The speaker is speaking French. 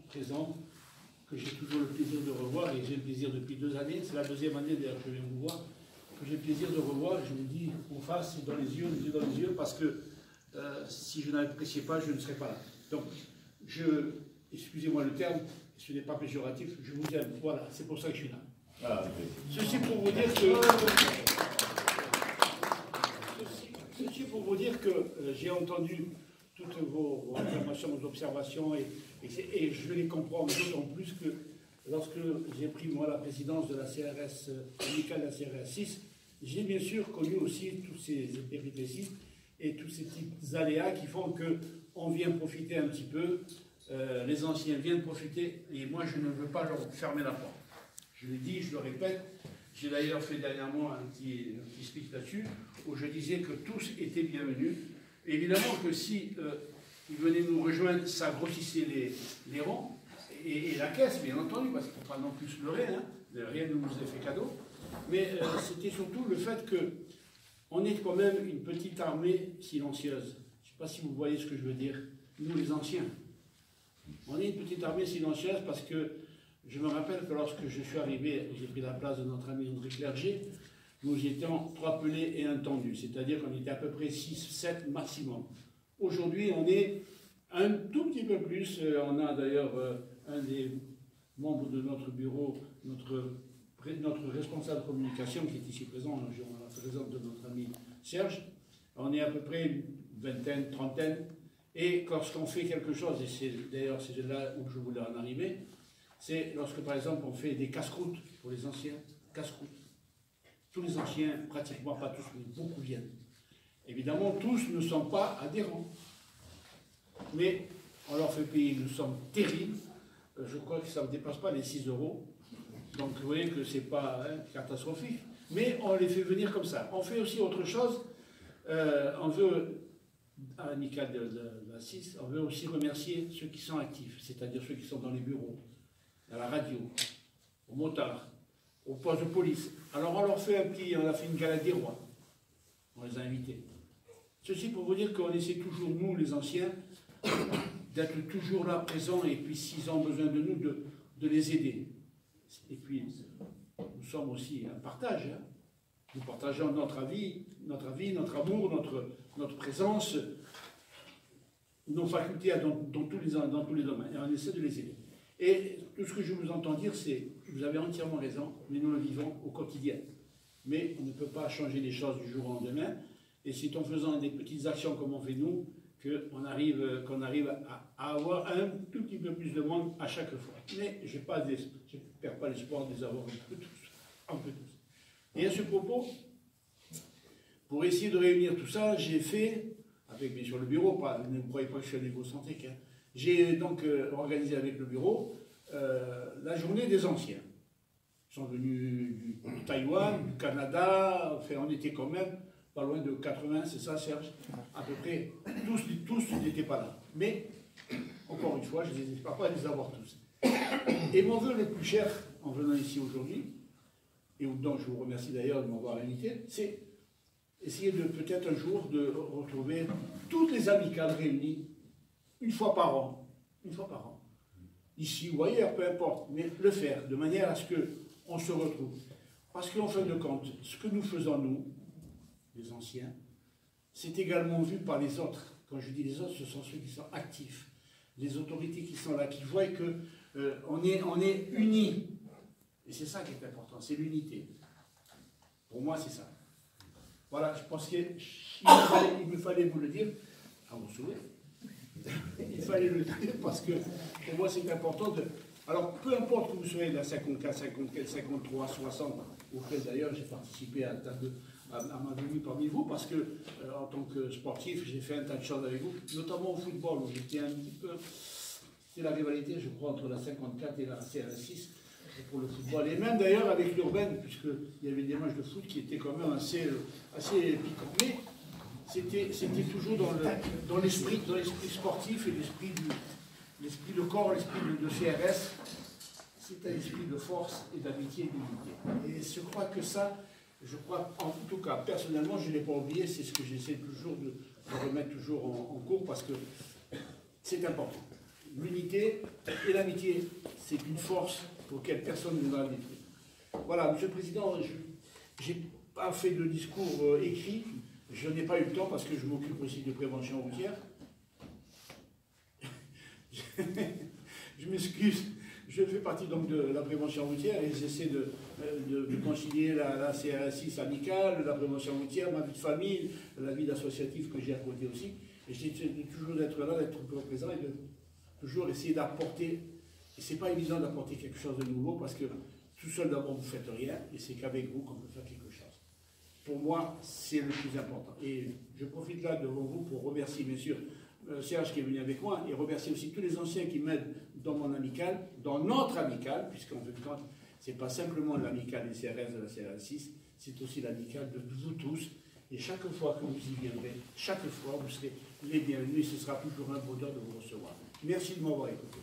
présents, que j'ai toujours le plaisir de revoir, et j'ai le plaisir depuis 2 années, c'est la 2e année d'ailleurs que je viens vous voir, que j'ai le plaisir de revoir, je vous dis en face, dans les yeux dans les yeux, parce que si je n'appréciais pas, je ne serais pas là. Donc, excusez-moi le terme, ce n'est pas péjoratif, je vous aime, voilà, c'est pour ça que je suis là. Ah, Ceci pour vous dire que j'ai entendu toutes vos informations, vos observations, et je les comprends d'autant plus que lorsque j'ai pris moi la présidence de la CRS, amicale de la CRS 6, j'ai bien sûr connu aussi tous ces péripéties et tous ces petits aléas qui font qu'on vient profiter un petit peu, les anciens viennent profiter, et moi je ne veux pas leur fermer la porte. Je le dis, je le répète, j'ai d'ailleurs fait dernièrement un petit speech là-dessus, où je disais que tous étaient bienvenus. Évidemment que si ils venaient nous rejoindre, ça grossissait les rangs, et la caisse, bien entendu, parce qu'il ne faut pas non plus se leurrer, hein, rien ne nous est fait cadeau, mais c'était surtout le fait qu'on est quand même une petite armée silencieuse. Je ne sais pas si vous voyez ce que je veux dire, nous les anciens. On est une petite armée silencieuse parce que je me rappelle que lorsque je suis arrivé, j'ai pris la place de notre ami André Clerget, nous étions 3 pelés et un tendu, c'est-à-dire qu'on était à peu près 6, 7 maximum. Aujourd'hui, on est un tout petit peu plus, on a d'ailleurs un des membres de notre bureau, notre responsable communication qui est ici présent, on la présente de notre ami Serge, on est à peu près une vingtaine, trentaine, et lorsqu'on fait quelque chose, et c'est d'ailleurs c'est là où je voulais en arriver, c'est lorsque par exemple on fait des casse-croûtes pour les anciens, casse-croûtes. Tous les anciens, pratiquement pas tous, mais beaucoup viennent. Évidemment, tous ne sont pas adhérents, mais on leur fait payer une somme terrible, je crois que ça ne dépasse pas les 6 €, donc vous voyez que ce n'est pas catastrophique, mais on les fait venir comme ça. On fait aussi autre chose, on veut, à l'amicale de la 6, on veut aussi remercier ceux qui sont actifs, c'est-à-dire ceux qui sont dans les bureaux, à la radio, aux motards, au poste de police. Alors on leur fait on a fait une galette des rois, on les a invités. Ceci pour vous dire qu'on essaie toujours, nous les anciens, d'être toujours là, présents, et puis s'ils ont besoin de nous, de les aider. Et puis, nous sommes aussi un partage. Hein. Nous partageons notre avis, notre amour, notre présence, nos facultés dans tous les domaines. Et on essaie de les aider. Et tout ce que je vous entends dire, c'est, vous avez entièrement raison, mais nous le vivons au quotidien. Mais on ne peut pas changer les choses du jour au lendemain. Et c'est en faisant des petites actions comme on fait nous, qu'on arrive à avoir un tout petit peu plus de monde à chaque fois. Mais je ne perds pas l'espoir de les avoir un peu tous. Et à ce propos, pour essayer de réunir tout ça, j'ai fait, avec bien sûr le bureau, ne croyez pas que je suis un égocentrique, hein, j'ai donc organisé avec le bureau la journée des anciens. Ils sont venus du Taïwan, du Canada, enfin on était quand même pas loin de 80, c'est ça Serge? À peu près, tous n'étaient pas là. Mais, encore une fois, je n'espère pas les avoir tous. Et mon vœu le plus cher, en venant ici aujourd'hui, et dont je vous remercie d'ailleurs de m'avoir invité, c'est essayer de peut-être un jour de retrouver toutes les amicales réunies, une fois par an, ici ou ailleurs, peu importe, mais le faire de manière à ce qu'on se retrouve. Parce qu'en fin de compte, ce que nous faisons, nous, les anciens, c'est également vu par les autres. Quand je dis les autres, ce sont ceux qui sont actifs, les autorités qui sont là, qui voient qu'on est unis. Et c'est ça qui est important, c'est l'unité. Pour moi, c'est ça. Voilà, je pense qu'il me fallait vous le dire, à mon souhait. Il fallait le dire parce que pour moi, c'est important de... Alors, peu importe que vous soyez dans 54, 54, 53, 60, auquel d'ailleurs j'ai participé à ma venue parmi vous, parce que en tant que sportif, j'ai fait un tas de choses avec vous, notamment au football, où j'étais un petit peu... C'était la rivalité, je crois, entre la 54 et la CRS6 pour le football. Et même d'ailleurs avec l'urbaine, puisqu'il y avait des matchs de foot qui étaient quand même assez piquants. Mais c'était toujours dans l'esprit sportif et l'esprit de corps, l'esprit de CRS. C'est un esprit de force et d'amitié et d'unité. Et je crois que ça, en tout cas, personnellement, je ne l'ai pas oublié, c'est ce que j'essaie toujours de remettre toujours en cours, parce que c'est important. l'unité et l'amitié, c'est une force pour laquelle personne ne va la détruire. Voilà, Monsieur le Président, je n'ai pas fait de discours écrit, je n'ai pas eu le temps parce que je m'occupe aussi de prévention routière. Je m'excuse, je fais partie donc de la prévention routière et j'essaie de concilier la CRS6 amicale, la prévention routière, ma vie de famille, la vie d'associatif que j'ai à côté aussi. Et j'essaie toujours d'être là, d'être présent et de toujours essayer d'apporter. Et c'est pas évident d'apporter quelque chose de nouveau parce que tout seul d'abord vous ne faites rien et c'est qu'avec vous qu'on peut faire quelque chose. Pour moi, c'est le plus important. Et je profite là devant vous pour remercier bien sûr Serge qui est venu avec moi et remercier aussi tous les anciens qui m'aident dans mon amicale, dans notre amicale, puisqu'en fait, ce n'est pas simplement l'amicale des CRS de la CRS6, c'est aussi l'amicale de vous tous. Et chaque fois que vous y viendrez, chaque fois, vous serez les bienvenus et ce sera toujours un bonheur de vous recevoir. Merci de m'avoir écouté.